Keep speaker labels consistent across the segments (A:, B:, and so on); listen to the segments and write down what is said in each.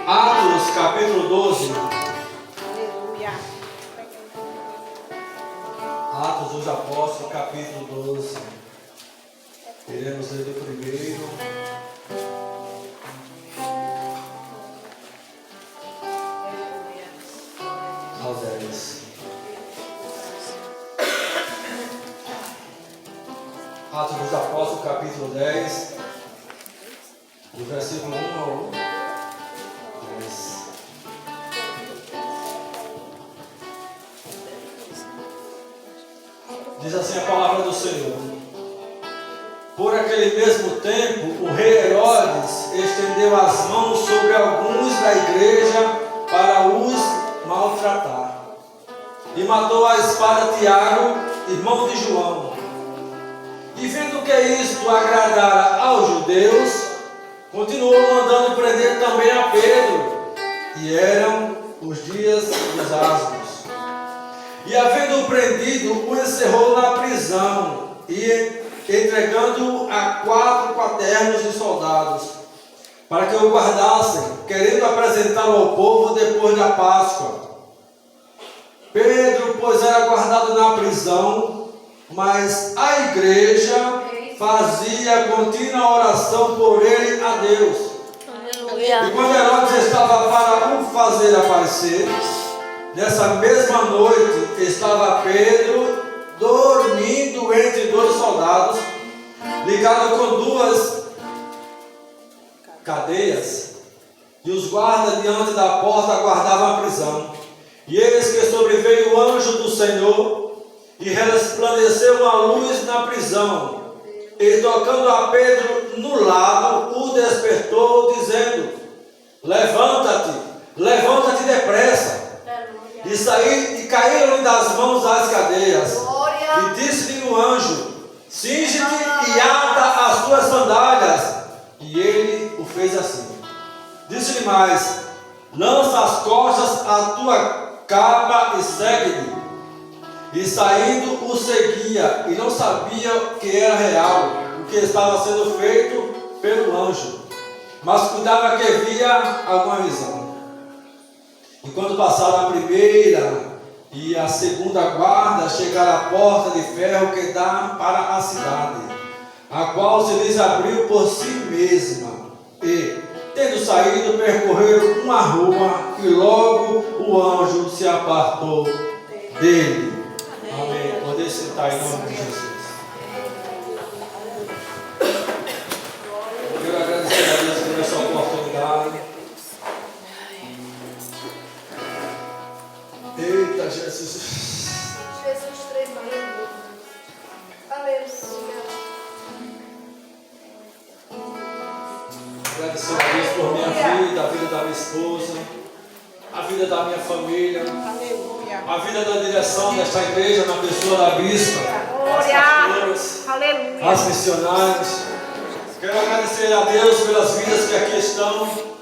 A: Atos capítulo 12.
B: Aleluia.
A: Atos dos Apóstolos capítulo 12. Iremos ler do primeiro ao 10. Atos dos Apóstolos capítulo 10, do versículo 1 ao 10. Diz assim a palavra do Senhor: Por aquele mesmo tempo, o rei Herodes estendeu as mãos sobre alguns da igreja para os maltratar, e matou à espada Tiago, irmão de João. E vendo que isto agradara aos judeus, continuou mandando prender também a Pedro, e eram os dias dos asmos. E havendo-o prendido, o encerrou na prisão, e entregando-o a 4 quaternos de soldados, para que o guardassem, querendo apresentá-lo ao povo depois da Páscoa. Pedro, pois, era guardado na prisão, mas a igreja fazia contínua oração por ele a Deus. E quando Herodes estava para o fazer aparecer, nessa mesma noite estava Pedro dormindo entre 2 soldados, ligado com 2 cadeias, e os guardas diante da porta aguardavam a prisão. E eis que sobreveio o anjo do Senhor, e resplandeceu uma luz na prisão, e tocando a Pedro no lado, o despertou, dizendo: levanta-te, levanta-te depressa. E caíram-lhe das mãos as cadeias. E disse-lhe o anjo: cinge-te e ata as tuas sandálias. E ele o fez assim. Disse-lhe mais: lança as costas a tua capa e segue-me. E saindo o seguia, e não sabia que era real o que estava sendo feito pelo anjo, mas cuidava que via alguma visão. E quando passaram a primeira e a segunda guarda, chegaram à porta de ferro que dá para a cidade, a qual se lhes abriu por si mesma. E, tendo saído, percorreram uma rua, e logo o anjo se apartou dele. Amém. Poder sentar em nome de Jesus. Eu quero agradecer a Deus por essa oportunidade. Eita, Jesus.
B: Jesus tremendo. Aleluia.
A: Agradecer a Deus por minha vida, a vida da minha esposa, a vida da minha família,
B: Aleluia.
A: a vida da direção desta igreja, na pessoa da bispa, as pastoras,
B: Aleluia.
A: as missionárias. Quero agradecer a Deus pelas vidas que aqui estão.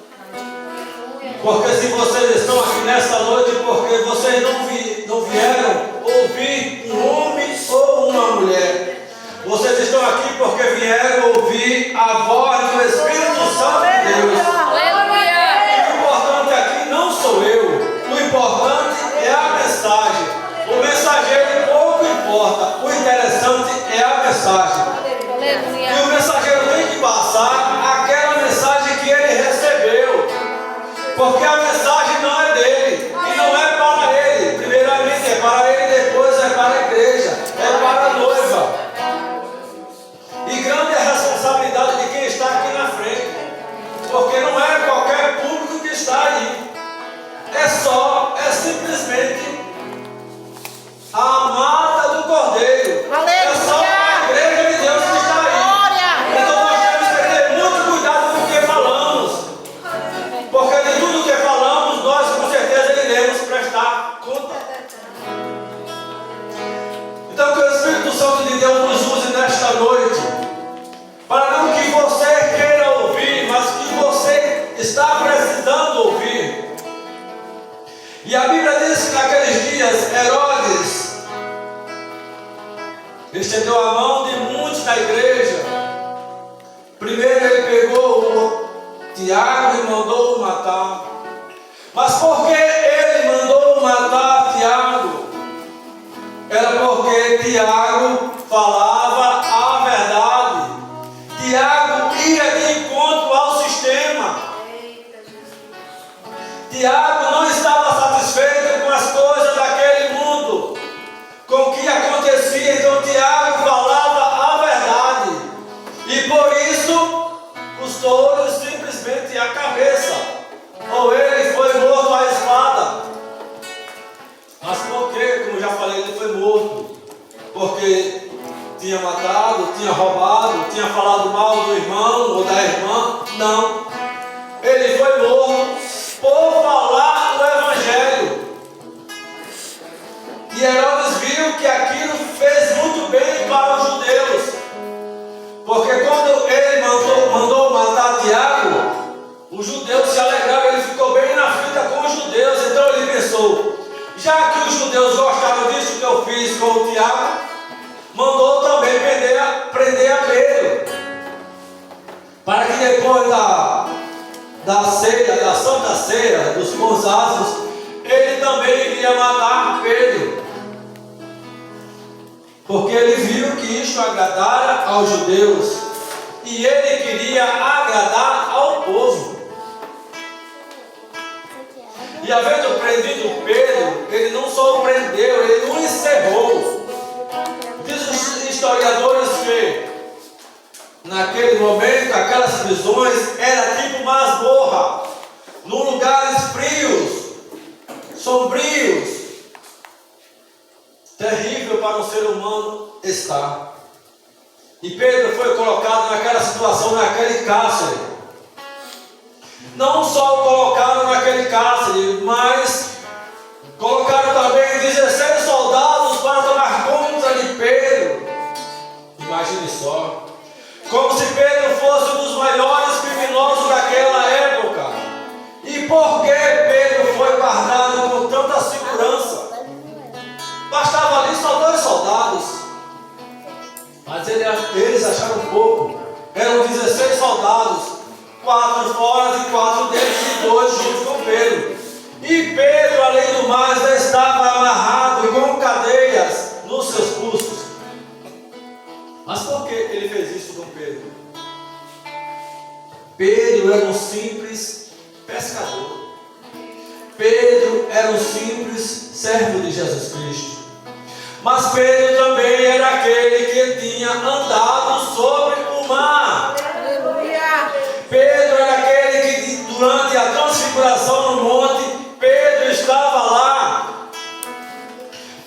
A: Porque se vocês estão aqui nessa noite, porque vocês não vieram ouvir um homem ou uma mulher. Vocês estão aqui porque vieram ouvir a voz do Espírito Santo de Deus. E o importante aqui não sou eu. O importante é a mensagem. O mensageiro pouco importa. O interessante é a mensagem. E o mensageiro tem que passar aquela mensagem que ele recebeu. Porque a mensagem não é dele, e não é para ele. Primeiramente é para ele, depois é para a igreja, é para a noiva. E grande é a responsabilidade de quem está aqui na frente, porque não é qualquer público que está aí. É simplesmente a amada do Cordeiro. É só a igreja de Deus que está aí. Então nós temos que ter muito cuidado com o que falamos. Porque de tudo que falamos, nós com certeza iremos prestar conta. Então que o Espírito Santo de Deus nos use nesta noite, para não que você queira ouvir, mas que você está precisando ouvir. E a Bíblia diz que naqueles dias Herodes estendeu a mão de muitos da igreja. Primeiro ele pegou o Tiago e mandou-o matar. Tiago falava a verdade. Tiago ia de encontro ao sistema. Tiago não estava satisfeito com as coisas daquele mundo, com o que acontecia. Então Tiago falava a verdade. E por isso custou-lhe simplesmente a cabeça. Ou ele foi morto à espada. Mas por quê? Como já falei, ele foi morto. Porque tinha matado, tinha roubado, tinha falado mal do irmão ou da irmã. Não. Ele foi morto por falar o Evangelho. E Herodes viu que aquilo fez muito bem para os judeus. Porque quando ele mandou matar Tiago, os judeus se alegraram, ele ficou bem na fita com os judeus. Então ele pensou, já que os judeus gostaram disso que eu fiz com o Tiago, mandou também prender a Pedro. Para que depois da ceia, da Santa Ceia, dos pães asmos, ele também iria matar Pedro. Porque ele viu que isto agradara aos judeus. E ele queria agradar ao povo. E havendo prendido Pedro, ele não só o prendeu, ele o encerrou. Diz os historiadores que naquele momento, aquelas prisões era tipo masmorra, num lugares frios, sombrios, terrível para um ser humano estar. E Pedro foi colocado naquela situação, naquele cárcere. Não só o colocaram naquele cárcere, mas colocaram também 16 soldados para tomar conta de Pedro. Imagine só. Como se Pedro fosse um dos maiores criminosos daquela época. E por que Pedro foi guardado com tanta segurança? Bastava ali só 2 soldados. Mas eles acharam pouco. Eram 16 soldados. 4 fora e 4 deles e 2 juntos com Pedro. E Pedro, além do mais, estava amarrado com cadeias nos seus pulsos. Mas por que ele fez isso com Pedro? Pedro era um simples pescador. Pedro era um simples servo de Jesus Cristo. Mas Pedro também era aquele que tinha andado sobre o mar. Pedro era aquele que durante a transfiguração no monte, Pedro estava lá.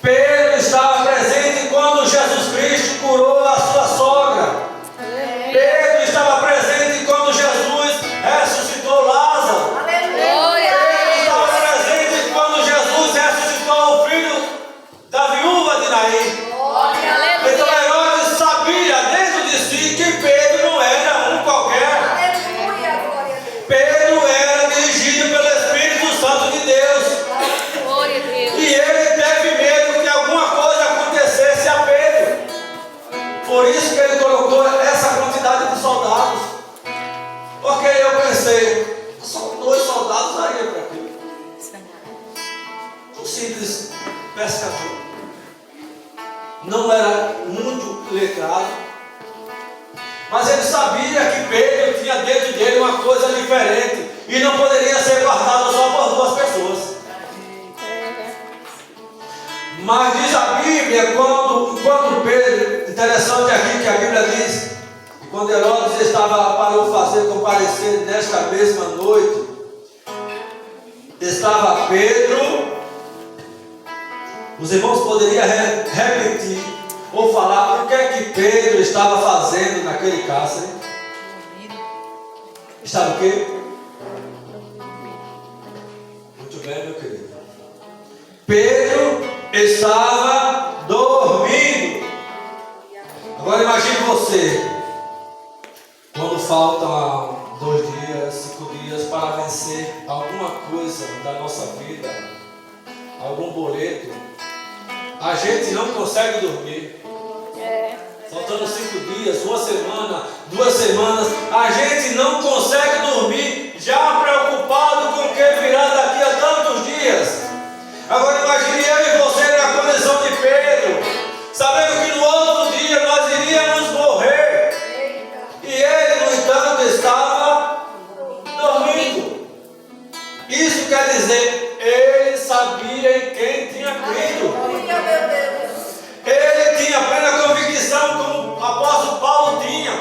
A: Pedro estava presente quando Jesus Cristo curou a sua sogra. Pedro estava presente quando Jesus ressuscitou Lázaro. Pedro estava presente quando Jesus ressuscitou o filho da viúva de Naim. Então Herodes sabia dentro de si que Pedro não era um qualquer. Pedro era dirigido pelo Espírito Santo de Deus. E ele teve medo que alguma coisa acontecesse a Pedro. Por isso que ele colocou essa quantidade de soldados. Porque eu pensei, só 2 soldados daria para aquilo. Um simples pescador. Não era muito letrado. Mas ele sabia que Pedro tinha dentro dele uma coisa diferente. E não poderia ser guardado só por 2 pessoas. Mas diz a Bíblia, quando Pedro, interessante aqui que a Bíblia diz, que quando Herodes para o fazer comparecer nesta mesma noite, estava Pedro. Os irmãos poderiam repetir ou falar o que é que Pedro estava fazendo naquele cárcere? Estava o quê? Muito bem, meu querido. Pedro estava dormindo. Agora imagine você, quando faltam 2 dias, 5 dias para vencer alguma coisa da nossa vida, algum boleto, a gente não consegue dormir. Faltando 5 dias, 1 semana, 2 semanas, a gente não consegue dormir, já preocupado com o que virá daqui a tantos dias. Agora imagine eu e você na condição de Pedro, sabendo isso quer dizer, ele sabia em quem tinha crido.
B: Aleluia, meu Deus.
A: Ele tinha plena convicção, como o apóstolo Paulo tinha.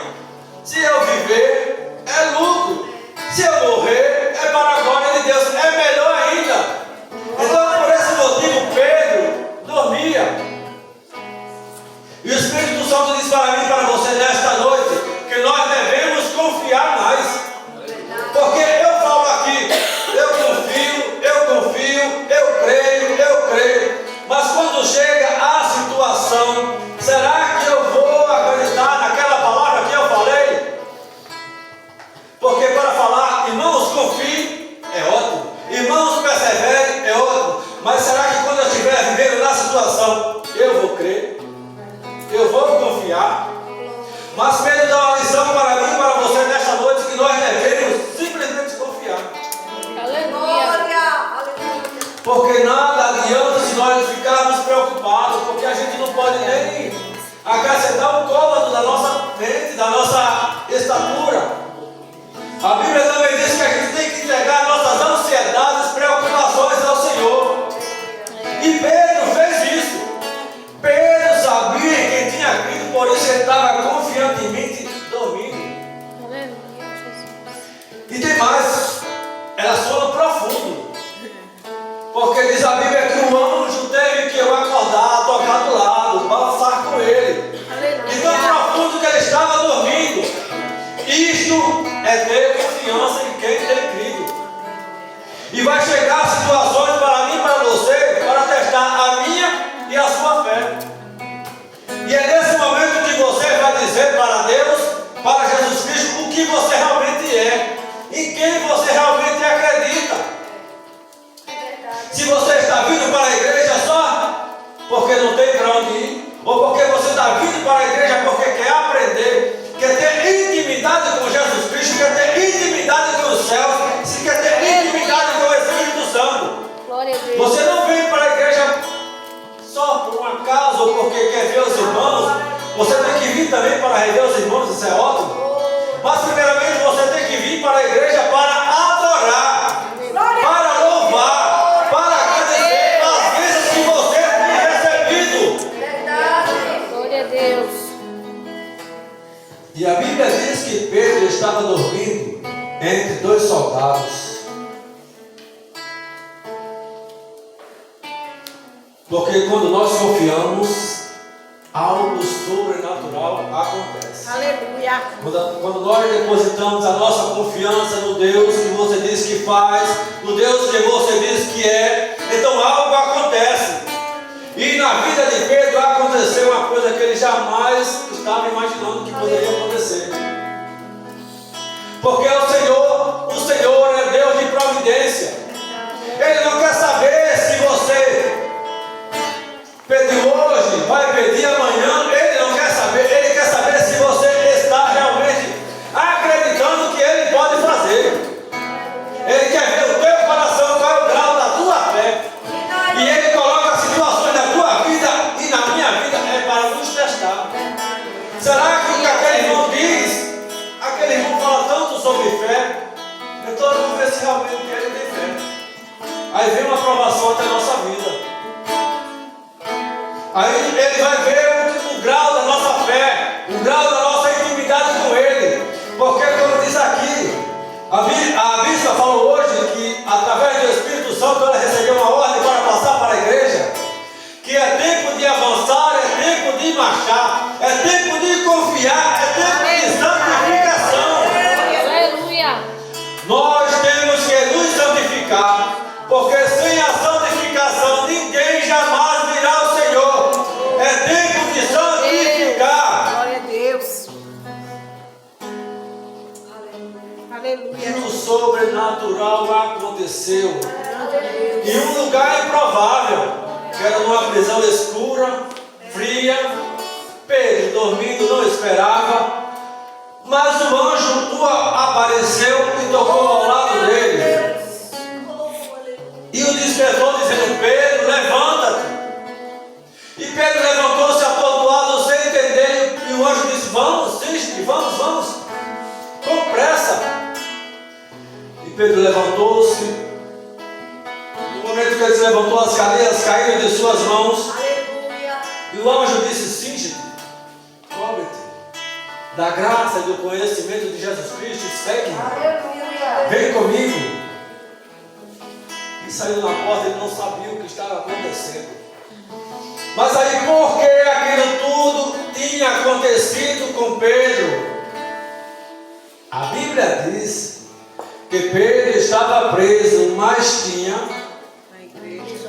A: Se eu viver, é lucro. Se eu morrer, é para a glória de Deus. É melhor ainda. Então, por esse motivo, Pedro dormia. E o Espírito Santo diz para mim e para você nesta noite que nós devemos confiar mais. Porque eu falo aqui, eu confio, eu creio. Mas quando chega a situação, será que eu vou acreditar naquela palavra que eu falei? Porque para falar, irmãos, confie, é ótimo. Irmãos, persevere, é ótimo. Mas será que quando eu estiver vivendo na situação, eu vou crer? Eu vou confiar? Mas Pedro dá uma lição para mim e para você nesta noite que nós devemos simplesmente confiar.
B: Aleluia.
A: Porque nada adianta se nós ficarmos preocupados, porque a gente não pode nem acrescentar um côvado da nossa mente, da nossa estatura. A Bíblia também diz que a gente tem que entregar nossas ansiedades, preocupações ao Senhor. E Pedro fez isso. Pedro sabia em quem tinha crido, por isso ele estava confiantemente dormindo. E tem mais, era sono profundo. Porque diz a Bíblia que o anjo teve que o acordar, tocar do lado, balançar com ele. E tão profundo que ele estava dormindo. Isto é ter confiança em quem tem crido. E vai chegar situações para mim e para você, para testar a minha e a sua fé. E é nesse momento que você vai dizer para Deus, para Jesus Cristo, o que você realmente é, em quem você realmente acredita. Se você está vindo para a igreja só porque não tem para onde ir, ou porque você está vindo para a igreja porque quer aprender, quer ter intimidade com Jesus Cristo, quer ter intimidade com os céus, se quer ter intimidade com o Espírito Santo.
B: Glória a Deus.
A: Você não vem para a igreja só por um acaso ou porque quer ver os irmãos. Você tem que vir também para rever os irmãos, isso é ótimo. Mas primeiramente você tem que vir para a igreja para adorar, para louvar, para agradecer as vezes que você tem recebido.
B: Verdade.
C: Glória a Deus.
A: E a Bíblia diz que Pedro estava dormindo entre dois soldados. Porque quando nós confiamos, algo sobrenatural acontece.
B: Aleluia.
A: Quando nós depositamos a nossa confiança no Deus que você diz que faz, no Deus que você diz que é, então algo acontece. E na vida de Pedro aconteceu uma coisa que ele jamais estava imaginando que poderia acontecer. Porque o Senhor é Deus de providência. Ele não quer saber se você pediu hoje, vai pedir amanhã. Ele não quer saber. Ele quer saber se você está realmente acreditando que Ele pode fazer. Ele quer ver o teu coração, qual é o grau da tua fé. E Ele coloca situações na tua vida e na minha vida é para nos testar. Será que o que aquele irmão diz, aquele irmão fala tanto sobre fé, então vamos ver se realmente ele tem fé. Aí vem uma provação até a nossa vida. Aí ele vai ver o grau da nossa fé, o grau da nossa intimidade com Ele. Porque como diz aqui, a bispa falou hoje que através do Espírito Santo ela recebeu uma ordem para passar para a igreja, que é tempo de avançar, é tempo de marchar, é tempo de confiar, é tempo de santificação.
C: Aleluia.
A: Nós temos que nos santificar, porque sem a santificação ninguém jamais virá ao Senhor. É tempo de santificar.
B: Glória a Deus. Aleluia.
A: E o sobrenatural aconteceu em um lugar improvável, que era numa prisão escura, fria. Pedro dormindo não esperava, mas o anjo apareceu e tocou ao lado dele e o despertou dizendo: Pedro, levanta-te. E Pedro levantou-se atordoado sem entender, e o anjo disse: vamos, sim, vamos, com pressa. E Pedro levantou-se, momento que ele se levantou, as cadeias caíram de suas mãos.
B: Aleluia.
A: E o anjo disse: cinge-te, cobre-te da graça e do conhecimento de Jesus Cristo e segue-me.
B: Aleluia.
A: Vem comigo. E saiu na porta, ele não sabia o que estava acontecendo. Mas aí, porque aquilo tudo tinha acontecido com Pedro, a Bíblia diz que Pedro estava preso, mas tinha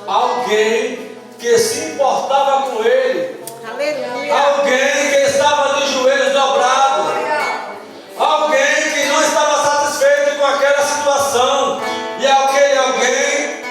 A: alguém que se importava com ele,
B: Aleluia.
A: alguém que estava de joelhos dobrados, alguém que não estava satisfeito com aquela situação, e aquele alguém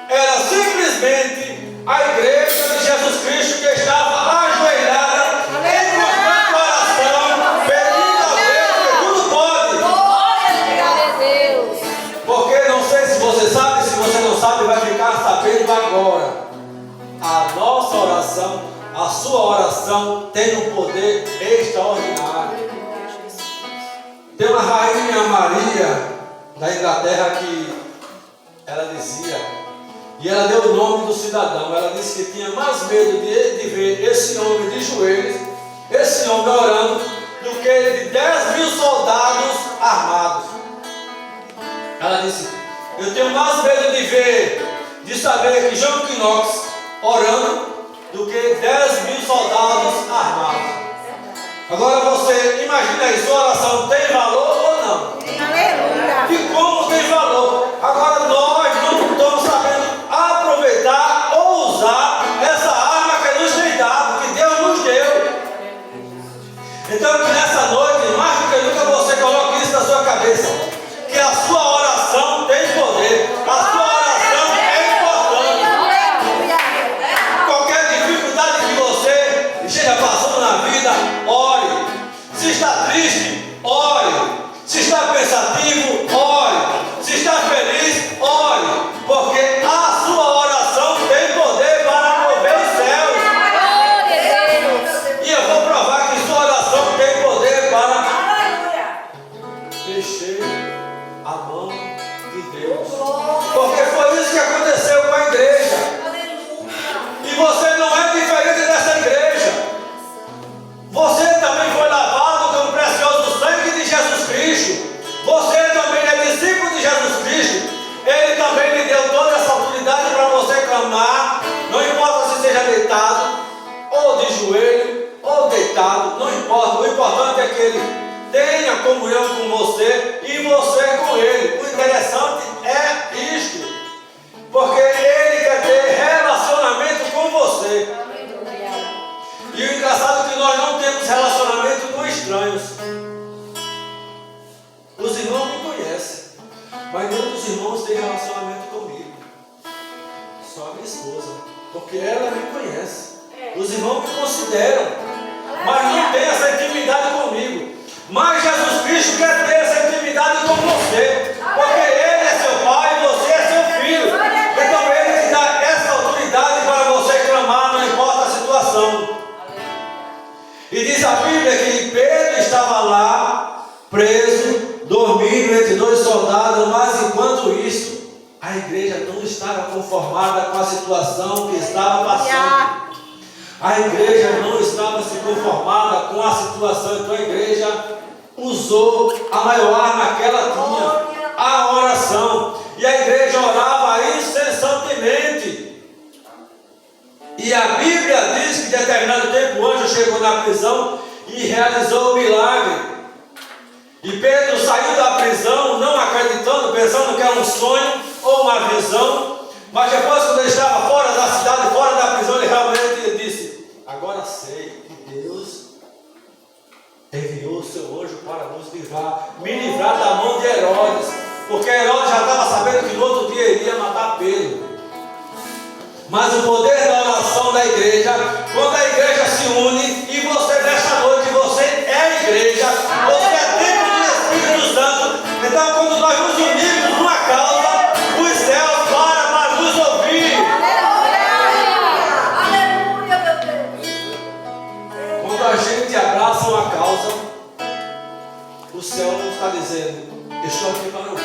A: era simplesmente a igreja de Jesus Cristo, que estava ajoelhada em constante oração, pedindo a Deus que tudo pode.
C: Glória a Deus.
A: Porque não sei se você sabe, se você não sabe, vai ficar sabendo agora. A nossa oração, a sua oração tem um poder extraordinário. Tem uma rainha Maria da Inglaterra que ela dizia, e ela deu o nome do cidadão, ela disse que tinha mais medo de ver esse homem de joelhos, esse homem orando, do que de 10 mil soldados armados. Ela disse: eu tenho mais medo de ver, de saber que John Knox orando, do que 10 mil soldados armados. Agora você imagina aí, sua oração tem valor ou não?
B: Aleluia.
A: E como tem valor? Agora nós não estamos sabendo aproveitar ou usar essa arma que nos tem dado, que Deus nos deu. Então que nessa noite, mais do que nunca, você coloque isso na sua cabeça, que a sua oração tem poder, a sua oração é importante.
B: Aleluia.
A: Qualquer dificuldade que você esteja passando na vida, ore. Se está triste, ore. Se está pensativo, ore. Se está feliz, ore. Porque a sua oração tem poder para mover os céus.
C: Glória a Deus.
A: E eu vou provar que sua oração tem poder para mexer a mão de Deus. Porque foi isso que aconteceu com a igreja. E você não é diferente dessa igreja. Você também foi lavado com o precioso sangue de Jesus Cristo. Você também é discípulo de Jesus Cristo. Ele também lhe deu toda essa autoridade para você clamar. Não importa se seja deitado, ou de joelho, ou deitado, não importa. O importante é que ele tenha comunhão com você e você com ele. O interessante é isto, porque ele quer ter relacionamento com você. E o engraçado é que nós não temos relacionamento com estranhos. Os irmãos me conhecem, mas nenhum dos irmãos tem relacionamento comigo. Só a minha esposa, porque ela me conhece. Os irmãos me consideram, mas não tem essa intimidade comigo. Mas Jesus Cristo quer ter essa intimidade com você, porque Ele é seu pai e você é seu filho. Então Ele te dá essa autoridade para você clamar, não importa a situação. E diz a Bíblia que Pedro estava lá, preso, dormindo entre dois soldados, mas enquanto isso, a igreja não estava conformada com a situação que estava passando. A igreja não estava se conformada com a situação, então a igreja usou a maior arma que ela tinha, a oração. E a igreja orava incessantemente. E a Bíblia diz que em determinado tempo o anjo chegou na prisão e realizou o milagre. E Pedro saiu da prisão não acreditando, pensando que era um sonho ou uma visão. Mas depois, quando ele estava fora da cidade, fora da prisão, ele realmente disse: agora sei que Deus enviou o seu anjo para nos livrar, me livrar da mão de Herodes, porque Herodes já estava sabendo que no outro dia iria matar Pedro. Mas o poder da oração da igreja, quando a igreja se une, e você nesta noite, você é a igreja, você é templo do Espírito Santo. Então quando nós nos unimos numa causa, os céus param para nos ouvir.
B: Aleluia, meu Deus.
A: Quando a gente abraça uma causa, o céu não está dizendo: estou aqui para ouvir.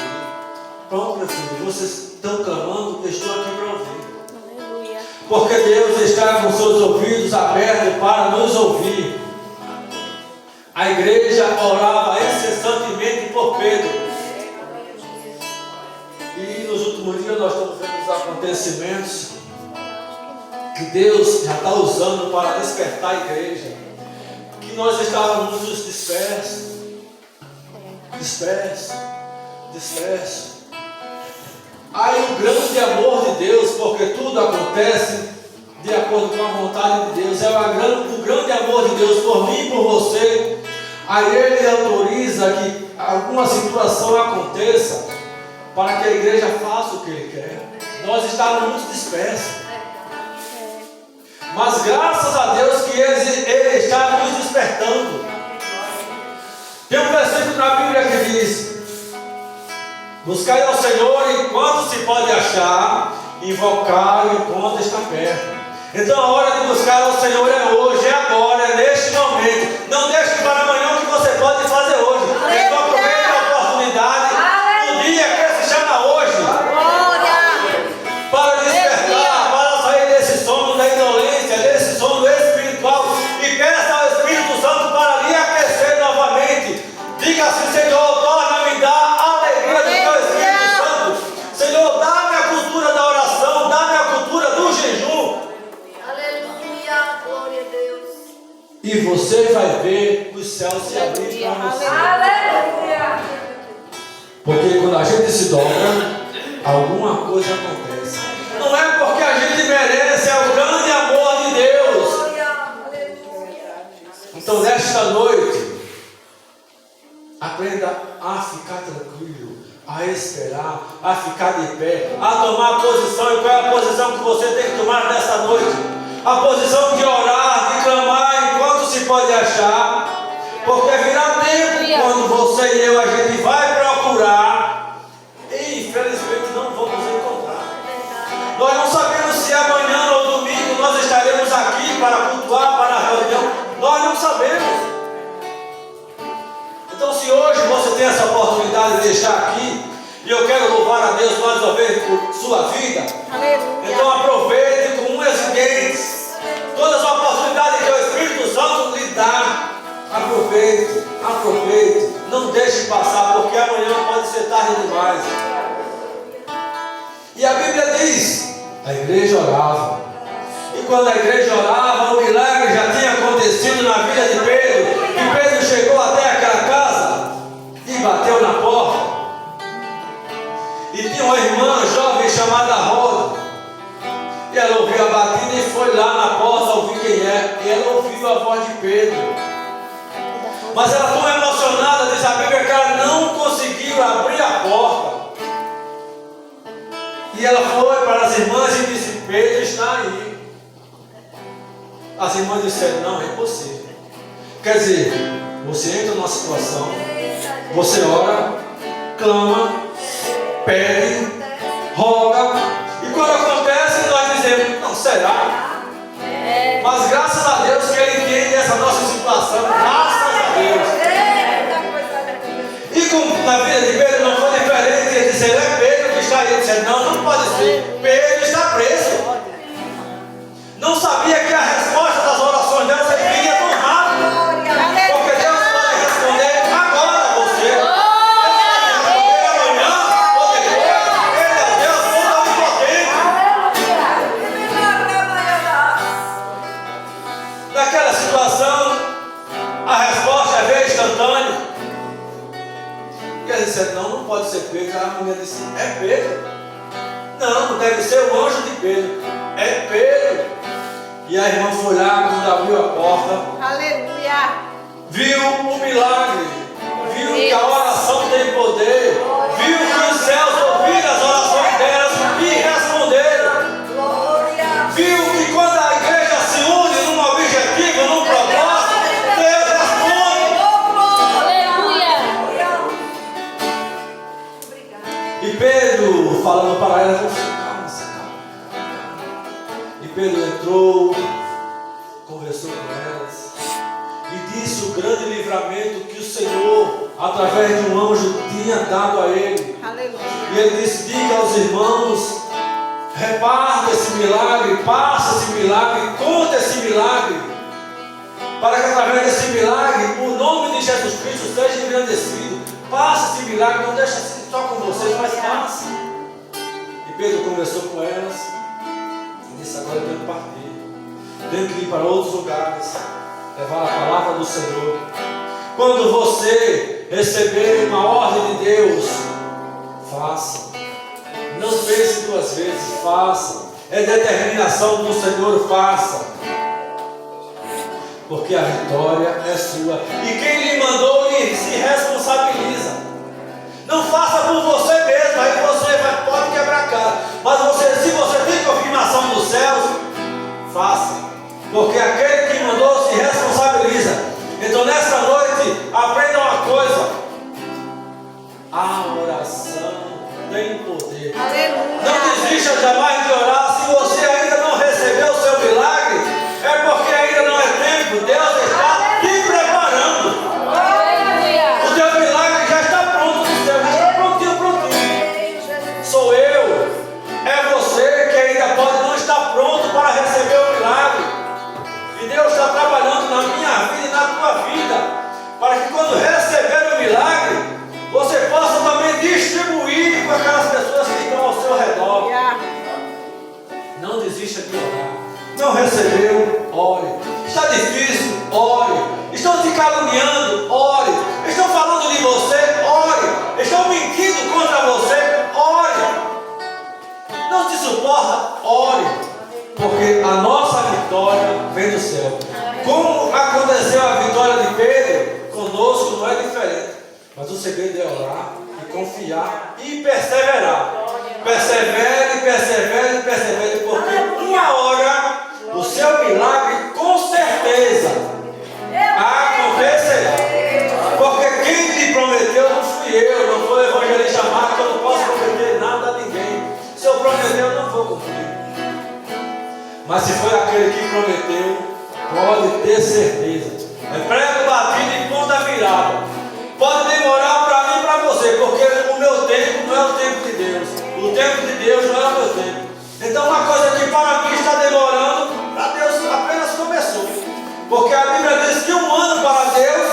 A: Pronto, meu filho, vocês estão clamando, estou aqui para ouvir. porque Deus está com seus ouvidos abertos para nos ouvir. A igreja orava incessantemente por Pedro. E nos últimos dias nós estamos vendo os acontecimentos que Deus já está usando para despertar a igreja. Que nós estávamos dispersos. Aí o grande amor de Deus, porque tudo acontece de acordo com a vontade de Deus, o grande amor de Deus por mim e por você. Aí Ele autoriza que alguma situação aconteça para que a igreja faça o que Ele quer. Nós estávamos muito dispersos, mas graças a Deus que Ele está nos despertando. Tem um versículo na Bíblia que diz: buscai ao Senhor enquanto se pode achar, invocar enquanto está perto. Então a hora de buscar ao Senhor é hoje, é agora, é neste momento. Não deixe para amanhã o que você pode fazer hoje. Então aproveite a oportunidade do dia que se chama hoje, para despertar, para sair desse sono da indolência, desse sono espiritual, e peça ao Espírito Santo para lhe aquecer novamente. Diga assim: Senhor, torna-me dar alegria do teu Espírito Santo. Senhor, dá-me a cultura da oração, dá-me a cultura do jejum.
B: Aleluia, glória a Deus.
A: E você vai ver os céus se abrir para você.
B: Aleluia.
A: Porque quando a gente se dobra, alguma coisa acontece. Não é porque a gente merece, é o grande amor de Deus.
B: Glória, aleluia.
A: Então nesta noite, aprenda a ficar tranquilo, a esperar, a ficar de pé, a tomar posição. E qual é a posição que você tem que tomar nesta noite? A posição de orar, de clamar enquanto se pode achar. Porque virá tempo quando você e eu, a gente vai procurar e infelizmente não vamos encontrar. Nós não sabemos se amanhã ou domingo nós estaremos aqui para cultuar, para a reunião. Nós não sabemos. Então, se hoje você tem essa oportunidade de estar aqui, e eu quero louvar a Deus mais uma vez por sua vida, então aproveite com unhas e dentes todas as oportunidades que o Espírito Santo lhe dá. Aproveite, não deixe passar, porque amanhã pode ser tarde demais. E a Bíblia diz: a igreja orava, e quando a igreja orava, o milagre já tinha acontecido na vida de Pedro. E Pedro chegou até aquela casa e bateu na porta, e tinha uma irmã jovem chamada Rosa, e ela ouviu a batida e foi lá na porta ouvir quem é, e ela ouviu a voz de Pedro. Mas ela tão emocionada, diz a Bíblia, que ela não conseguiu abrir a porta. E ela foi para as irmãs e disse: Pedro está aí. As irmãs disseram: não, é impossível. Quer dizer, você entra numa situação, você ora, clama, pede, roga, e quando acontece nós dizemos: não, será? Mas graças a Deus que Ele entende essa nossa situação. Graças a Deus. E como na vida de Pedro não foi diferente, ele disse: é Pedro que está aí. Ele disse: não pode ser. Pedro está preso. Não sabia que a resposta das orações dela viria tão rápido. Porque Deus pode responder agora a você. Deus pode responder amanhã ou depois. Ele é Deus todo onipotente. Naquela situação, a resposta veio instantânea. E ela disse: não pode ser Pedro. A mulher disse: é Pedro. Não, deve ser o anjo de Pedro. É Pedro. E a irmã foi lá, quando abriu a porta,
B: Aleluia.
A: viu o milagre, viu que a oração tem poder, viu que os céus ouviram as orações delas e responderam.
B: Glória.
A: Viu que quando a igreja se une num objetivo, num propósito, Deus responde.
C: Aleluia.
A: E Pedro, falando para ela, calma. E Pedro entrou, conversou com elas e disse o grande livramento que o Senhor, através de um anjo, tinha dado a ele.
B: Aleluia.
A: E ele disse: diga aos irmãos reparta esse milagre, passa esse milagre, conta esse milagre, para que através desse milagre o nome de Jesus Cristo seja engrandecido. Passa esse milagre, não deixa assim só com vocês, mas passa. E Pedro conversou com elas e disse: agora eu tenho que partir, tenho que ir para outros lugares, levar a palavra do Senhor. Quando você receber uma ordem de Deus, faça. Não pense duas vezes, faça. É determinação do Senhor, faça. Porque a vitória é sua. E quem lhe mandou, lhe se responsabiliza. Não faça por você mesmo, aí você pode quebrar a cara. Mas se você tem confirmação dos céus, faça. Porque aquele que mandou se responsabiliza. Então nessa noite, aprenda uma coisa: a oração tem poder.
B: Aleluia.
A: Não desista jamais de orar. Se você ainda não recebeu o seu milagre, é porque ainda não é tempo. Deus está te preparando. O teu milagre já está pronto no céu, já está prontinho, prontinho. Sou eu, é você que ainda pode não estar pronto para receber o milagre. E Deus está trabalhando na minha vida e na tua vida, para que quando receber o milagre, você possa também distribuir com aquelas pessoas que estão ao seu redor. Não desista de orar. Não recebeu, ore. Está difícil, ore. Estão te caluniando, ore. Estão falando de você, ore. Estão mentindo contra você, ore. Não te suporta, ore. Porque a nossa vitória vem do céu. Como aconteceu a vitória de Pedro, conosco não é diferente. Mas o segredo é orar e confiar e perseverar. Persevere, persevere, persevere, porque uma hora o seu milagre com certeza acontecerá. Porque quem lhe prometeu não fui eu, não foi o evangelista Marcos, eu não posso prometer nada a ninguém. Se eu prometer, eu não vou cumprir. Mas se foi aquele que prometeu, pode ter certeza. É prego batido e ponta virada. Pode demorar para mim e para você, porque o meu tempo não é o tempo de Deus. O tempo de Deus não é o meu tempo. Então uma coisa que para mim está demorando, para Deus apenas começou. Porque a Bíblia diz que 1 ano para Deus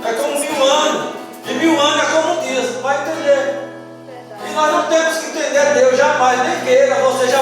A: é como 1000 anos. E 1000 anos é como um dia. Você vai entender. E nós não temos que entender Deus jamais, nem queira, você já